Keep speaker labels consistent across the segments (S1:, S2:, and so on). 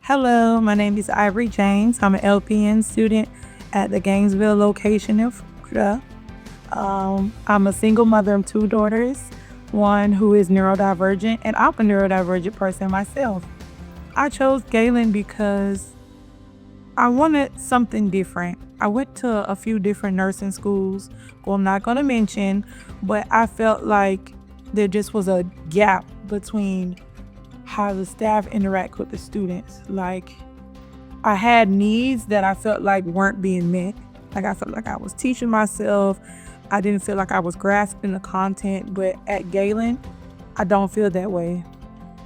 S1: Hello, my name is Ivory James. I'm an LPN student at the Gainesville location in Florida. I'm a single mother of two daughters, one who is neurodivergent, and I'm a neurodivergent person myself. I chose Galen because I wanted something different. I went to a few different nursing schools, who I'm not going to mention, but I felt like there just was a gap between how the staff interact with the students. Like, I had needs that I felt like weren't being met. Like, I felt like I was teaching myself. I didn't feel like I was grasping the content, but at Galen, I don't feel that way.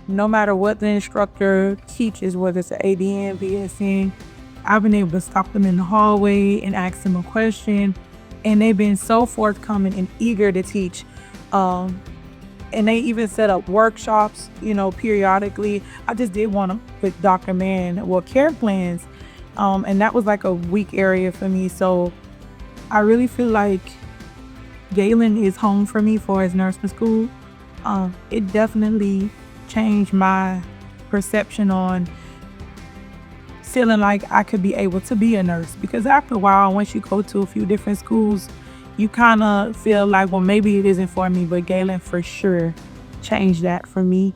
S1: No matter what the instructor teaches, whether it's an ADN, BSN, I've been able to stop them in the hallway and ask them a question, and they've been so forthcoming and eager to teach. And they even set up workshops, periodically. I just did one with Dr. Mann, care plans, and that was like a weak area for me. So I really feel like Galen is home for me for his nursing school. It definitely changed my perception on feeling like I could be able to be a nurse, because after a while, once you go to a few different schools, you kind of feel like, well, maybe it isn't for me, but Galen for sure changed that for me.